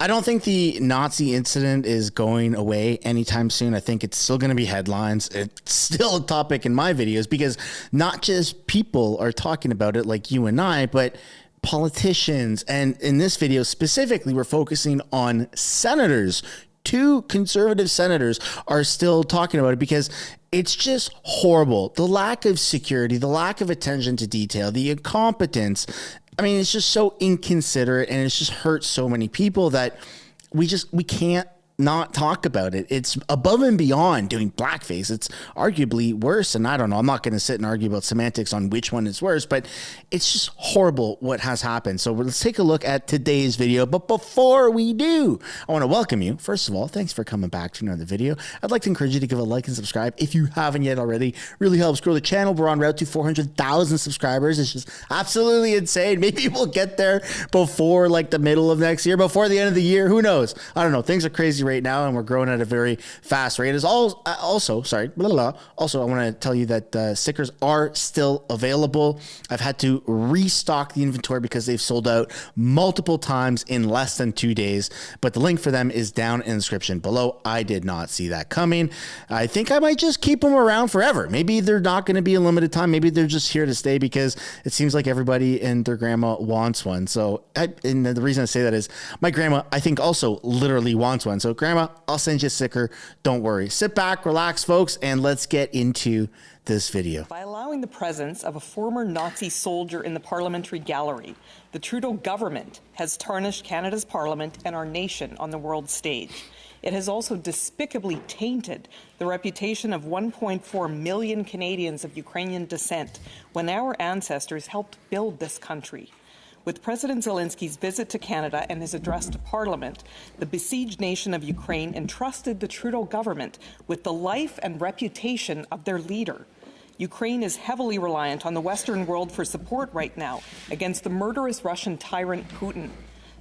I don't think the Nazi incident is going away anytime soon. I think it's still going to be headlines. It's still a topic in my videos because not just people are talking about it like you and I, but politicians. And in this video specifically, we're focusing on senators. Two conservative senators are still talking about it because it's just horrible. The lack of security, the lack of attention to detail, the incompetence. I mean, it's just so inconsiderate, and it's just hurt so many people that we can't not talk about it. It's above and beyond doing blackface. It's arguably worse. And I don't know, I'm not going to sit and argue about semantics on which one is worse, but it's just horrible what has happened. So let's take a look at today's video. But before we do, I want to welcome you. First of all, thanks for coming back to another video. I'd like to encourage you to give a like and subscribe if you haven't yet already. Really helps grow the channel. We're on route to 400,000 subscribers. It's just absolutely insane. Maybe we'll get there before like the middle of next year, before the end of the year. Who knows? I don't know. Things are crazy right now, and we're growing at a very fast rate. Also, I want to tell you that stickers are still available. I've had to restock the inventory because they've sold out multiple times in less than 2 days, but the link for them is down in the description below. I did not see that coming. I think I might just keep them around forever. Maybe they're not going to be a limited time. Maybe they're just here to stay because it seems like everybody and their grandma wants one. So, and the reason I say that is my grandma, I think, also literally wants one. So grandma, I'll send you a sticker. Don't worry. Sit back, relax, folks, and let's get into this video. By allowing the presence of a former Nazi soldier in the Parliamentary gallery, the Trudeau government has tarnished Canada's Parliament and our nation on the world stage. It has also despicably tainted the reputation of 1.4 million Canadians of Ukrainian descent when our ancestors helped build this country. With President Zelensky's visit to Canada and his address to Parliament, the besieged nation of Ukraine entrusted the Trudeau government with the life and reputation of their leader. Ukraine is heavily reliant on the Western world for support right now against the murderous Russian tyrant Putin.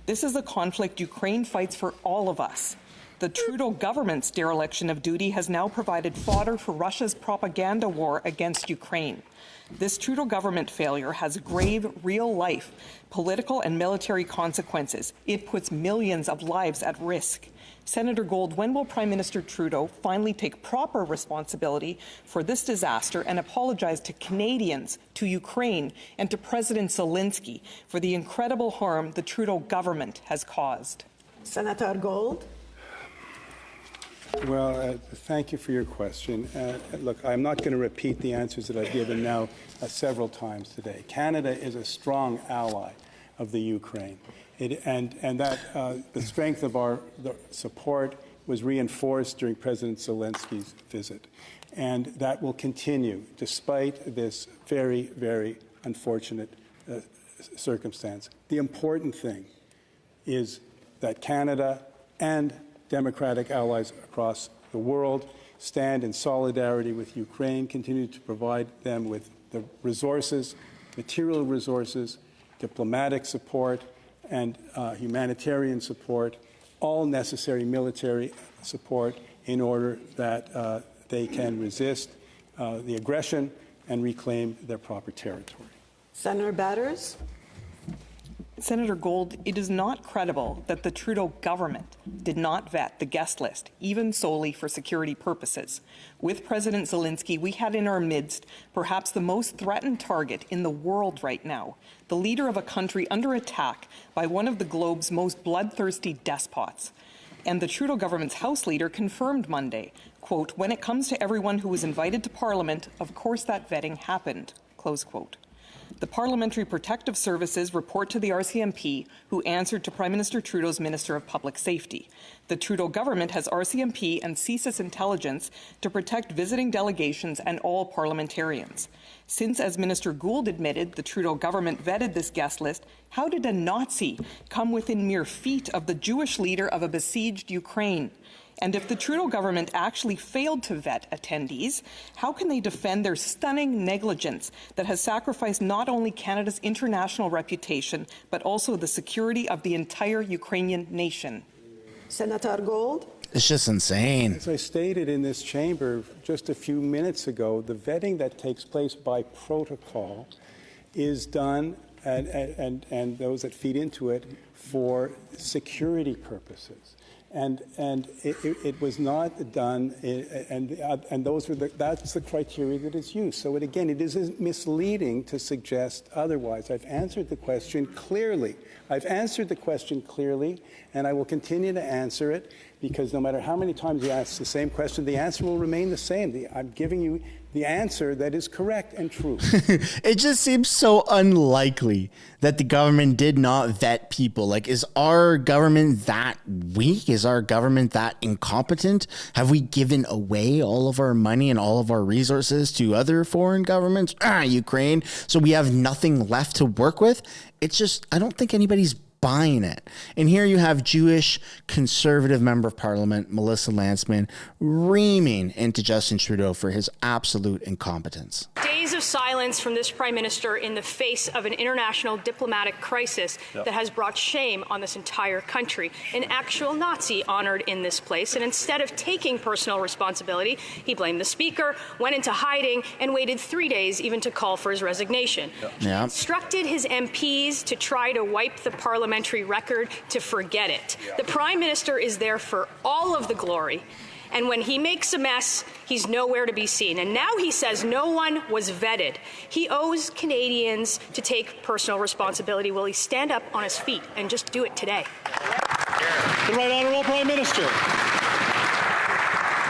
This is a conflict Ukraine fights for all of us. The Trudeau government's dereliction of duty has now provided fodder for Russia's propaganda war against Ukraine. This Trudeau government failure has grave, real-life political and military consequences. It puts millions of lives at risk. Senator Gold, when will Prime Minister Trudeau finally take proper responsibility for this disaster and apologize to Canadians, to Ukraine, and to President Zelensky for the incredible harm the Trudeau government has caused? Senator Gold. Well, thank you for your question. Look, I'm not going to repeat the answers that I've given now several times today. Canada is a strong ally of the Ukraine, the strength of our support was reinforced during President Zelensky's visit, and that will continue despite this very, very unfortunate circumstance. The important thing is that Canada and democratic allies across the world stand in solidarity with Ukraine, continue to provide them with the resources, material resources, diplomatic support, and humanitarian support, all necessary military support in order that they can resist the aggression and reclaim their proper territory. Senator Batters. Senator Gold, it is not credible that the Trudeau government did not vet the guest list, even solely for security purposes. With President Zelensky, we had in our midst perhaps the most threatened target in the world right now, the leader of a country under attack by one of the globe's most bloodthirsty despots. And the Trudeau government's House leader confirmed Monday, quote, "When it comes to everyone who was invited to Parliament, of course that vetting happened," close quote. The Parliamentary Protective Services report to the RCMP, who answered to Prime Minister Trudeau's Minister of Public Safety. The Trudeau government has RCMP and CSIS intelligence to protect visiting delegations and all parliamentarians. Since, as Minister Gould admitted, the Trudeau government vetted this guest list, how did a Nazi come within mere feet of the Jewish leader of a besieged Ukraine? And if the Trudeau government actually failed to vet attendees, how can they defend their stunning negligence that has sacrificed not only Canada's international reputation, but also the security of the entire Ukrainian nation? Senator Gold. It's just insane. As I stated in this chamber just a few minutes ago, the vetting that takes place by protocol is done and those that feed into it for security purposes. And it was not done, and that's the criteria that is used. So again, it is misleading to suggest otherwise. I've answered the question clearly. And I will continue to answer it, because no matter how many times you ask the same question, the answer will remain the same. I'm giving you the answer that is correct and true. It just seems so unlikely that the government did not vet people. Like, is our government that weak? Is our government that incompetent? Have we given away all of our money and all of our resources to other foreign governments? Ukraine. So we have nothing left to work with. It's just, I don't think anybody's buying it. And here you have Jewish conservative member of parliament, Melissa Lantsman, reaming into Justin Trudeau for his absolute incompetence. Days of silence from this Prime Minister in the face of an international diplomatic crisis that has brought shame on this entire country. An actual Nazi honored in this place. And instead of taking personal responsibility, he blamed the Speaker, went into hiding, and waited 3 days even to call for his resignation. He instructed his MPs to try to wipe the Parliamentary record, to forget it. The Prime Minister is there for all of the glory. And when he makes a mess, he's nowhere to be seen. And now he says no one was vetted. He owes Canadians to take personal responsibility. Will he stand up on his feet and just do it today? The Right Honourable Prime Minister.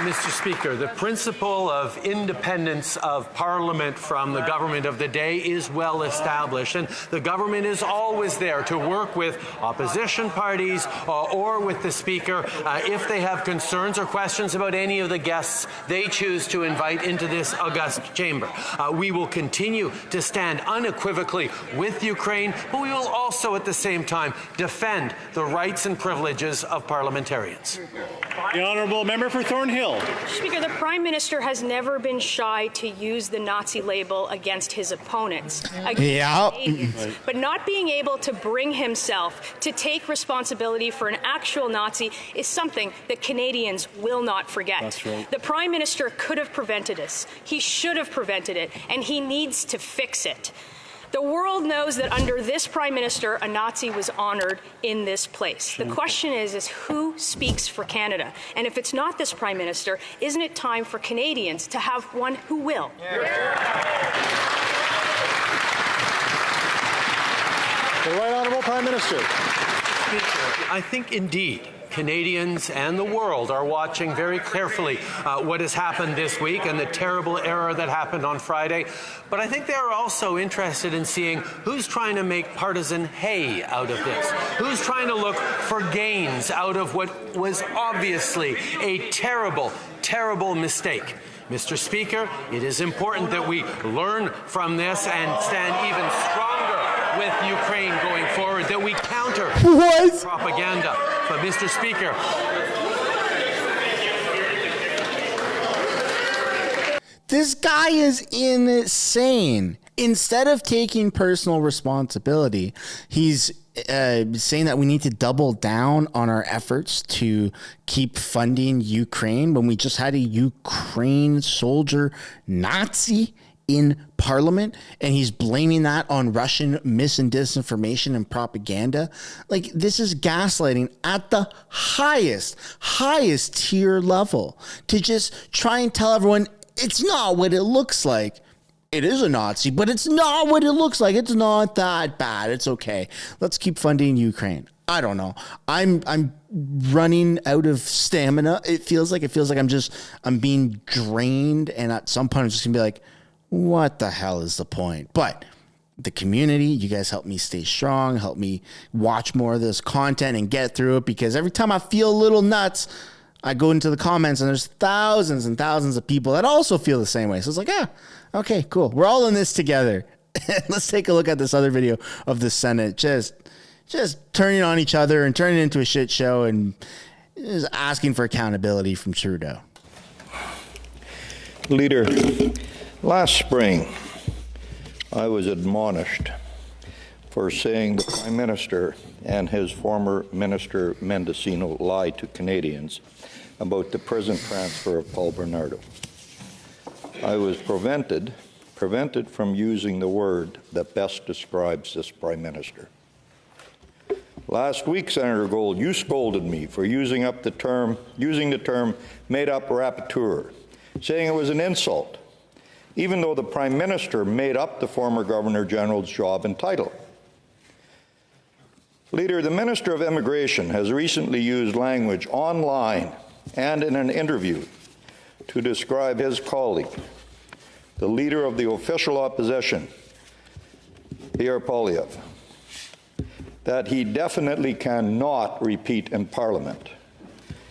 Mr. Speaker, the principle of independence of Parliament from the government of the day is well established, and the government is always there to work with opposition parties or with the Speaker if they have concerns or questions about any of the guests they choose to invite into this august chamber. We will continue to stand unequivocally with Ukraine, but we will also at the same time defend the rights and privileges of parliamentarians. The Honourable Member for Thornhill. Speaker, the Prime Minister has never been shy to use the Nazi label against his opponents, Canadians, but not being able to bring himself to take responsibility for an actual Nazi is something that Canadians will not forget. That's right. The Prime Minister could have prevented this. He should have prevented it, and he needs to fix it. The world knows that under this Prime Minister, a Nazi was honored in this place. The question is who speaks for Canada? And if it's not this Prime Minister, isn't it time for Canadians to have one who will? The Right Honourable Prime Minister. I think indeed Canadians and the world are watching very carefully what has happened this week and the terrible error that happened on Friday. But I think they are also interested in seeing who's trying to make partisan hay out of this, who's trying to look for gains out of what was obviously a terrible, terrible mistake. Mr. Speaker, it is important that we learn from this and stand even stronger with Ukraine going forward, that we counter propaganda. But, Mr. Speaker, this guy is insane. Instead of taking personal responsibility, he's saying that we need to double down on our efforts to keep funding Ukraine when we just had a Ukraine soldier Nazi in Parliament, and he's blaming that on Russian mis and disinformation and propaganda. Like, this is gaslighting at the highest tier level, to just try and tell everyone it's not what it looks like. It is a Nazi, but it's not what it looks like. It's not that bad. It's okay. Let's keep funding Ukraine. I don't know. I'm running out of stamina. It feels like I'm being drained, and at some point I'm just gonna be like, what the hell is the point? But the community, you guys help me stay strong, help me watch more of this content and get through it, because every time I feel a little nuts, I go into the comments and there's thousands and thousands of people that also feel the same way. So it's like, okay, cool. We're all in this together. Let's take a look at this other video of the Senate just turning on each other and turning it into a shit show and just asking for accountability from Trudeau. Leader, last spring, I was admonished for saying the Prime Minister and his former Minister Mendocino lied to Canadians about the prison transfer of Paul Bernardo. I was prevented prevented from using the word that best describes this Prime Minister. Last week, Senator Gold, you scolded me for using the term made-up rapporteur, saying it was an insult, even though the Prime Minister made up the former Governor-General's job and title. Leader, the Minister of Immigration has recently used language online and in an interview to describe his colleague, the Leader of the official opposition, Pierre Poilievre, that he definitely cannot repeat in Parliament.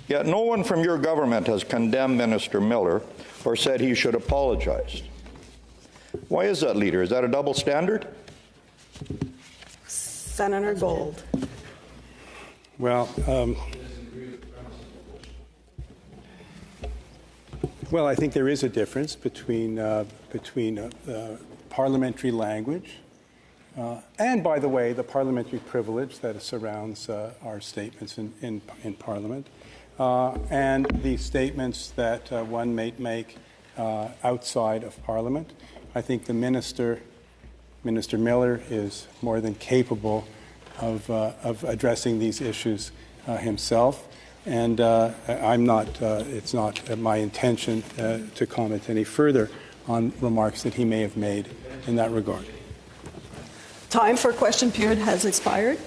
Yet no one from your government has condemned Minister Miller or said he should apologize. Why is that, Leader? Is that a double standard? Senator Gold. Well, I think there is a difference between parliamentary language and, by the way, the parliamentary privilege that surrounds our statements in Parliament, and the statements that one may make outside of Parliament. I think the Minister Miller is more than capable of addressing these issues himself, and it's not my intention to comment any further on remarks that he may have made in that regard. Time for question period has expired.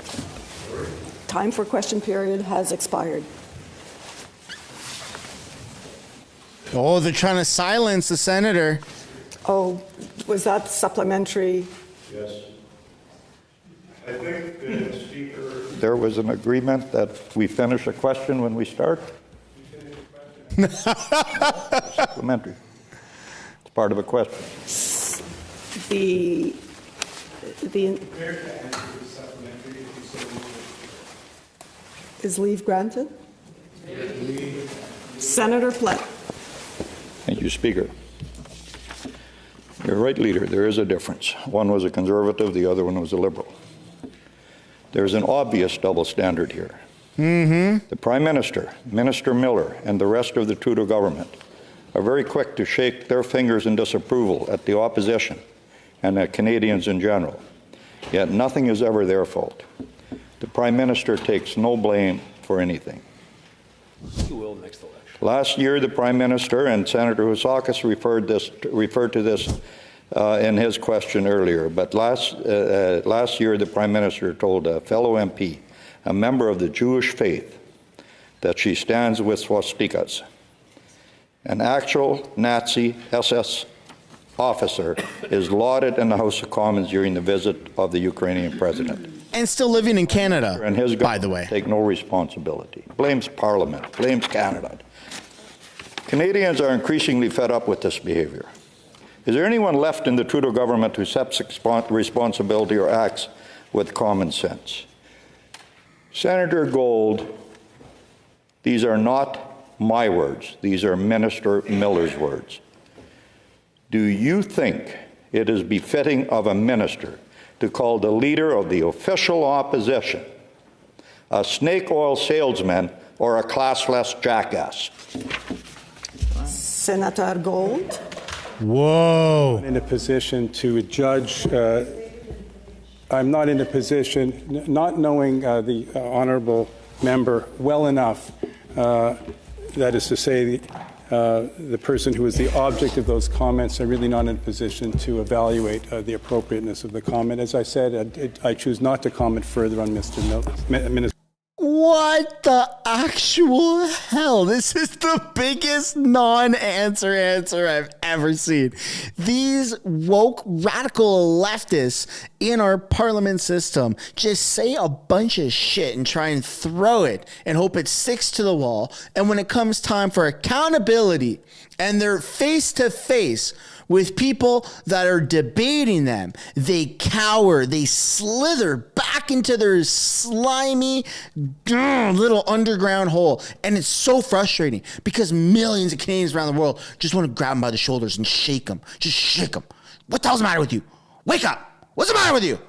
Time for question period has expired. Oh, they're trying to silence the senator. Oh, was that supplementary? Yes. I think, Speaker, there was an agreement that we finish a question when we start. Supplementary. It's part of a question. Is leave granted? Senator Plett. Thank you, Speaker. You're right, Leader. There is a difference. One was a Conservative, the other one was a Liberal. There's an obvious double standard here. The Prime Minister, Minister Miller, and the rest of the Trudeau government are very quick to shake their fingers in disapproval at the opposition and at Canadians in general. Yet nothing is ever their fault. The Prime Minister takes no blame for anything. Who will next election? Last year, the Prime Minister and Senator Housakis referred to this in his question earlier. But last year, the Prime Minister told a fellow MP, a member of the Jewish faith, that she stands with swastikas. An actual Nazi SS officer is lauded in the House of Commons during the visit of the Ukrainian president. And still living in Canada, and his by the way. Take no responsibility. Blames Parliament, blames Canada. Canadians are increasingly fed up with this behavior. Is there anyone left in the Trudeau government who accepts responsibility or acts with common sense? Senator Gold, these are not my words. These are Minister Miller's words. Do you think it is befitting of a minister to call the leader of the official opposition a snake oil salesman or a classless jackass? Senator Gold. Whoa. In a position to judge, I'm not in a position, not knowing the honourable member well enough, that is to say, the person who is the object of those comments, I'm really not in a position to evaluate the appropriateness of the comment. As I said, I choose not to comment further on Minister. What the actual hell? This is the biggest non-answer answer I've ever seen. These woke radical leftists in our parliament system just say a bunch of shit and try and throw it and hope it sticks to the wall. And when it comes time for accountability and they're face to face with people that are debating them, they cower, they slither back into their slimy little underground hole. And it's so frustrating because millions of Canadians around the world just want to grab them by the shoulders and shake them. Just shake them. What the hell's the matter with you? Wake up. What's the matter with you?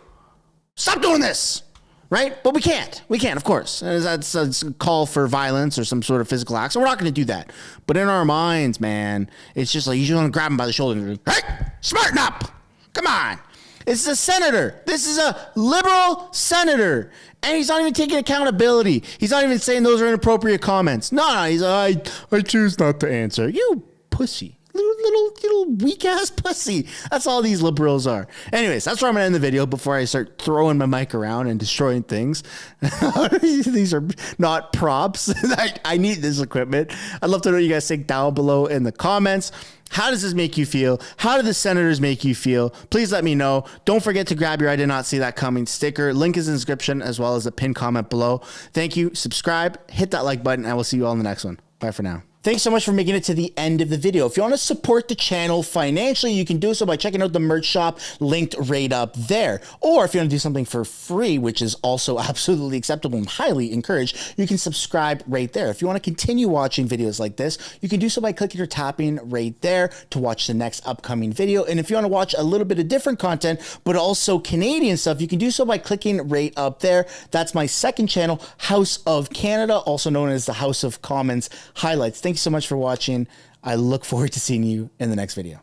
Stop doing this. right? But we can't. We can't, of course. That's a call for violence or some sort of physical acts. So we're not going to do that. But in our minds, man, it's just like you just want to grab him by the shoulder and go, hey, smarten up. Come on. This is a senator. This is a liberal senator. And he's not even taking accountability. He's not even saying those are inappropriate comments. No, he's like, I choose not to answer. You pussy. Little weak ass pussy. That's all these liberals are. Anyways, that's where I'm gonna end the video before I start throwing my mic around and destroying things. These are not props. I need this equipment. I'd love to know what you guys think down below in the comments. How does this make you feel? How do the senators make you feel? Please let me know. Don't forget to grab your I did not see that coming sticker. Link is in the description as well as a pinned comment below. Thank you. Subscribe, hit that like button, and we'll see you all in the next one. Bye for now. Thanks so much for making it to the end of the video. If you want to support the channel financially, you can do so by checking out the merch shop linked right up there. Or if you want to do something for free, which is also absolutely acceptable and highly encouraged, you can subscribe right there. If you want to continue watching videos like this, you can do so by clicking or tapping right there to watch the next upcoming video. And if you want to watch a little bit of different content, but also Canadian stuff, you can do so by clicking right up there. That's my second channel, House of Canada, also known as the House of Commons Highlights. Thank you so much for watching. I look forward to seeing you in the next video.